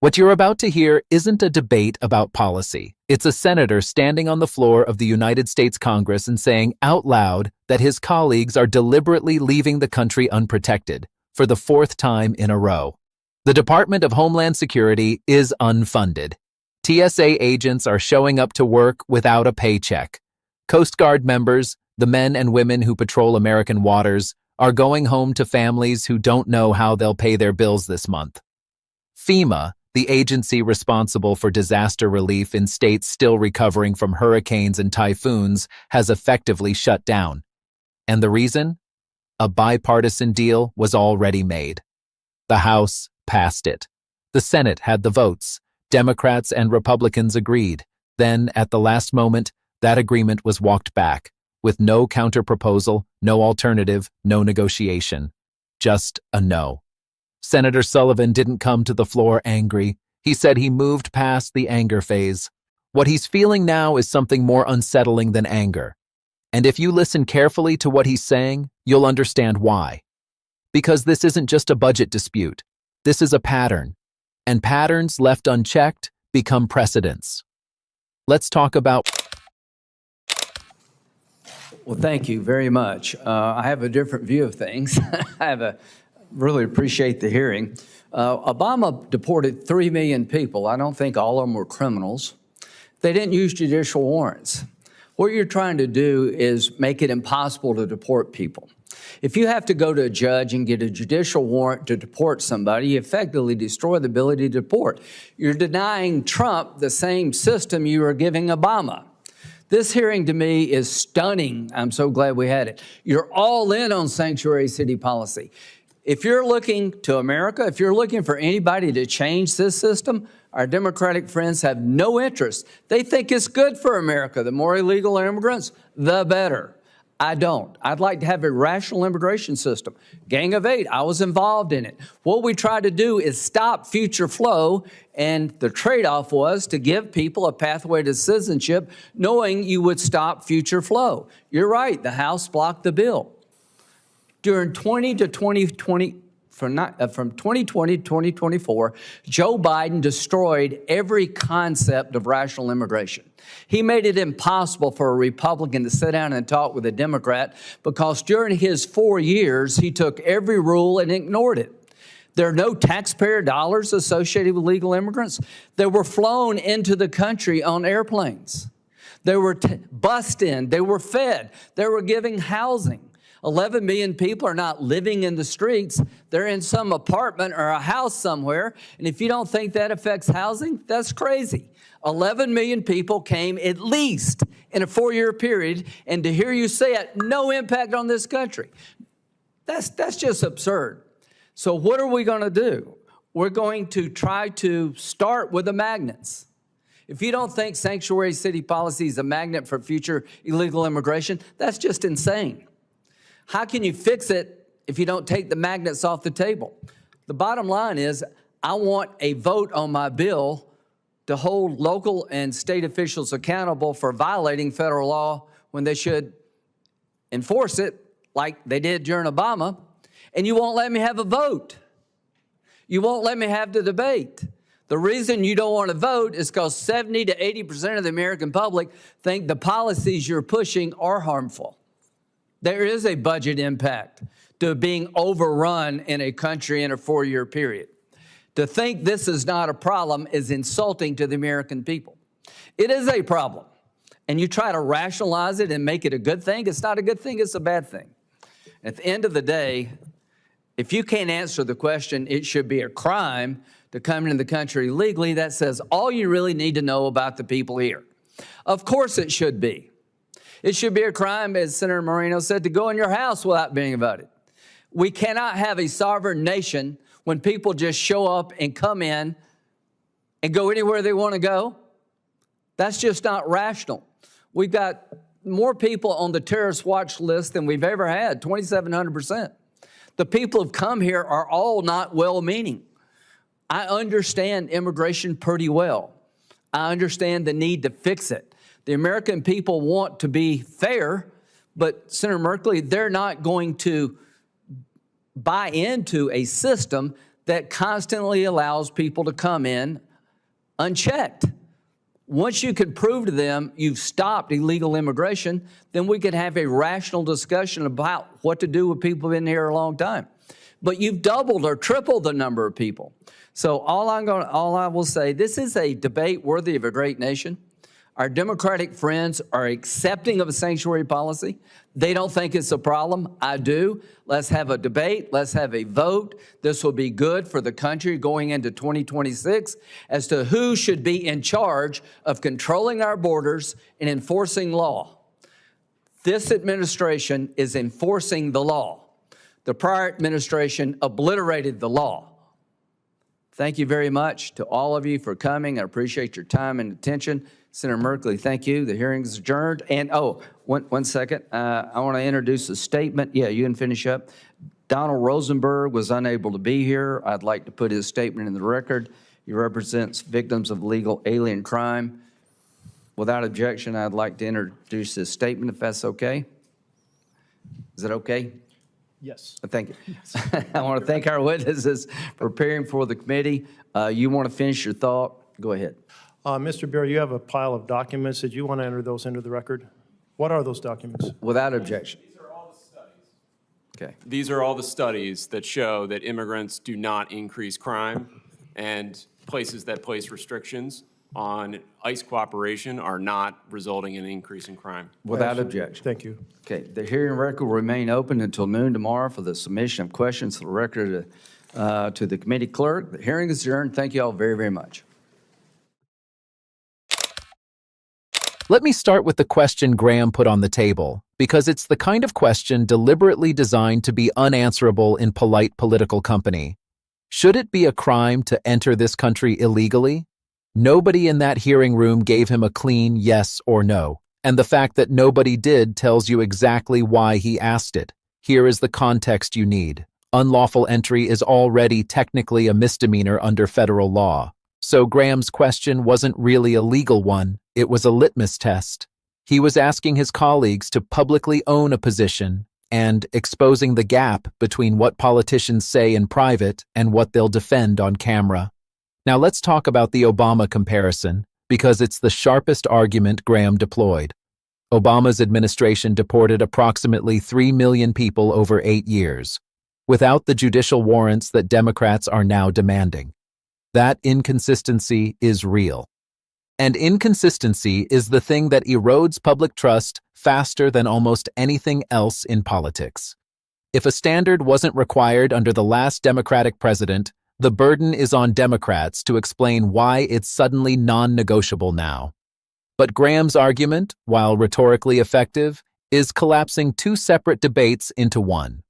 What you're about to hear isn't a debate about policy. It's a senator standing on the floor of the United States Congress and saying out loud that his colleagues are deliberately leaving the country unprotected for the fourth time in a row. The Department of Homeland Security is unfunded. TSA agents are showing up to work without a paycheck. Coast Guard members, the men and women who patrol American waters, are going home to families who don't know how they'll pay their bills this month. FEMA, the agency responsible for disaster relief in states still recovering from hurricanes and typhoons, has effectively shut down. And the reason? A bipartisan deal was already made. The House passed it. The Senate had the votes. Democrats and Republicans agreed. Then, at the last moment, that agreement was walked back, with no counterproposal, no alternative, no negotiation. Just a no. Senator Sullivan didn't come to the floor angry. He said he moved past the anger phase. What he's feeling now is something more unsettling than anger. And if you listen carefully to what he's saying, you'll understand why. Because this isn't just a budget dispute. This is a pattern. And patterns left unchecked become precedents. Let's talk about... Well, thank you very much. I have a different view of things. Really appreciate the hearing. Obama deported 3 million people. I don't think all of them were criminals. They didn't use judicial warrants. What you're trying to do is make it impossible to deport people. If you have to go to a judge and get a judicial warrant to deport somebody, you effectively destroy the ability to deport. You're denying Trump the same system you are giving Obama. This hearing to me is stunning. I'm so glad we had it. You're all in on sanctuary city policy. If you're looking to America, if you're looking for anybody to change this system, our Democratic friends have no interest. They think it's good for America. The more illegal immigrants, the better. I don't. I'd like to have a rational immigration system. Gang of Eight, I was involved in it. What we try to do is stop future flow, and the trade-off was to give people a pathway to citizenship, knowing you would stop future flow. You're right, the House blocked the bill. From 2020 to 2024, Joe Biden destroyed every concept of rational immigration. He made it impossible for a Republican to sit down and talk with a Democrat because during his 4 years, he took every rule and ignored it. There are no taxpayer dollars associated with legal immigrants. They were flown into the country on airplanes. They were bussed in. They were fed. They were giving housing. 11 million people are not living in the streets. They're in some apartment or a house somewhere. And if you don't think that affects housing, that's crazy. 11 million people came at least in a 4-year period. And to hear you say it, no impact on this country. That's just absurd. So what are we going to do? We're going to try to start with the magnets. If you don't think sanctuary city policy is a magnet for future illegal immigration, that's just insane. How can you fix it if you don't take the magnets off the table? The bottom line is I want a vote on my bill to hold local and state officials accountable for violating federal law when they should enforce it like they did during Obama. And you won't let me have a vote. You won't let me have the debate. The reason you don't want to vote is because 70 to 80% of the American public think the policies you're pushing are harmful. There is a budget impact to being overrun in a country in a 4-year period. To think this is not a problem is insulting to the American people. It is a problem. And you try to rationalize it and make it a good thing. It's not a good thing, it's a bad thing. At the end of the day, if you can't answer the question, it should be a crime to come into the country legally, that says all you really need to know about the people here. Of course it should be. It should be a crime, as Senator Moreno said, to go in your house without being voted. We cannot have a sovereign nation when people just show up and come in and go anywhere they want to go. That's just not rational. We've got more people on the terrorist watch list than we've ever had, 2,700%. The people who've come here are all not well-meaning. I understand immigration pretty well. I understand the need to fix it. The American people want to be fair, but Senator Merkley, they're not going to buy into a system that constantly allows people to come in unchecked. Once you could prove to them you've stopped illegal immigration, then we could have a rational discussion about what to do with people who've been here a long time. But you've doubled or tripled the number of people. So all I will say, this is a debate worthy of a great nation. Our Democratic friends are accepting of a sanctuary policy. They don't think it's a problem. I do. Let's have a debate. Let's have a vote. This will be good for the country going into 2026 as to who should be in charge of controlling our borders and enforcing law. This administration is enforcing the law. The prior administration obliterated the law. Thank you very much to all of you for coming. I appreciate your time and attention. Senator Merkley, thank you. The hearing is adjourned. And, one second. I want to introduce a statement. Yeah, you can finish up. Donald Rosenberg was unable to be here. I'd like to put his statement in the record. He represents victims of legal alien crime. Without objection, I'd like to introduce his statement, if that's okay. Is that okay? Yes. Thank you. I want to thank our witnesses for appearing for the committee. You want to finish your thought? Go ahead. Mr. Beer, you have a pile of documents. Did you want to enter those into the record? What are those documents? Without objection. These are all the studies. Okay. These are all the studies that show that immigrants do not increase crime, and places that place restrictions on ICE cooperation are not resulting in an increase in crime. Without objection. Thank you. Okay. The hearing record will remain open until noon tomorrow for the submission of questions to the record to the committee clerk. The hearing is adjourned. Thank you all very, very much. Let me start with the question Graham put on the table, because it's the kind of question deliberately designed to be unanswerable in polite political company. Should it be a crime to enter this country illegally? Nobody in that hearing room gave him a clean yes or no, and the fact that nobody did tells you exactly why he asked it. Here is the context you need. Unlawful entry is already technically a misdemeanor under federal law. So Graham's question wasn't really a legal one, it was a litmus test. He was asking his colleagues to publicly own a position and exposing the gap between what politicians say in private and what they'll defend on camera. Now let's talk about the Obama comparison, because it's the sharpest argument Graham deployed. Obama's administration deported approximately 3 million people over 8 years, without the judicial warrants that Democrats are now demanding. That inconsistency is real. And inconsistency is the thing that erodes public trust faster than almost anything else in politics. If a standard wasn't required under the last Democratic president, the burden is on Democrats to explain why it's suddenly non-negotiable now. But Graham's argument, while rhetorically effective, is collapsing two separate debates into one.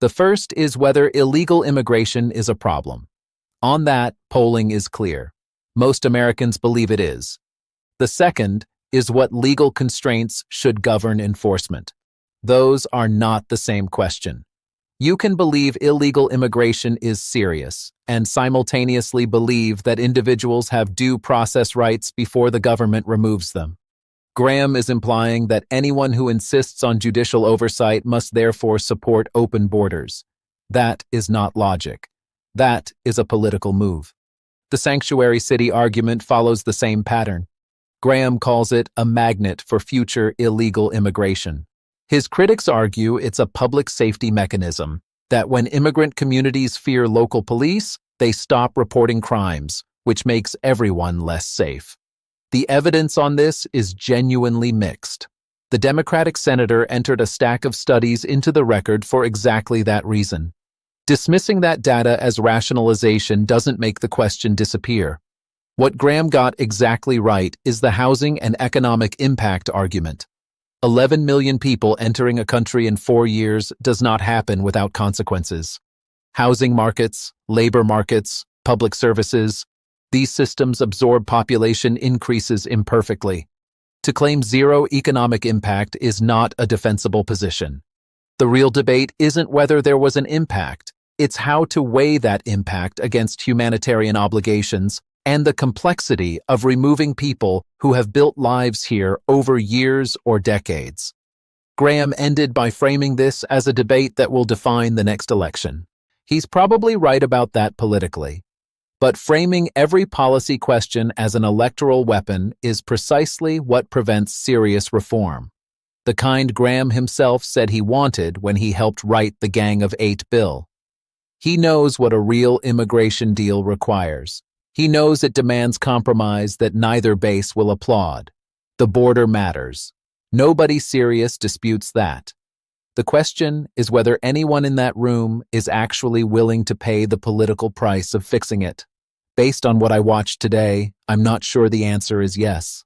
The first is whether illegal immigration is a problem. On that, polling is clear. Most Americans believe it is. The second is what legal constraints should govern enforcement. Those are not the same question. You can believe illegal immigration is serious and simultaneously believe that individuals have due process rights before the government removes them. Graham is implying that anyone who insists on judicial oversight must therefore support open borders. That is not logic. That is a political move. The sanctuary city argument follows the same pattern. Graham calls it a magnet for future illegal immigration. His critics argue it's a public safety mechanism, that when immigrant communities fear local police, they stop reporting crimes, which makes everyone less safe. The evidence on this is genuinely mixed. The Democratic senator entered a stack of studies into the record for exactly that reason. Dismissing that data as rationalization doesn't make the question disappear. What Graham got exactly right is the housing and economic impact argument. 11 million people entering a country in 4 years does not happen without consequences. Housing markets, labor markets, public services, these systems absorb population increases imperfectly. To claim zero economic impact is not a defensible position. The real debate isn't whether there was an impact. It's how to weigh that impact against humanitarian obligations and the complexity of removing people who have built lives here over years or decades. Graham ended by framing this as a debate that will define the next election. He's probably right about that politically. But framing every policy question as an electoral weapon is precisely what prevents serious reform. The kind Graham himself said he wanted when he helped write the Gang of Eight bill. He knows what a real immigration deal requires. He knows it demands compromise that neither base will applaud. The border matters. Nobody serious disputes that. The question is whether anyone in that room is actually willing to pay the political price of fixing it. Based on what I watched today, I'm not sure the answer is yes.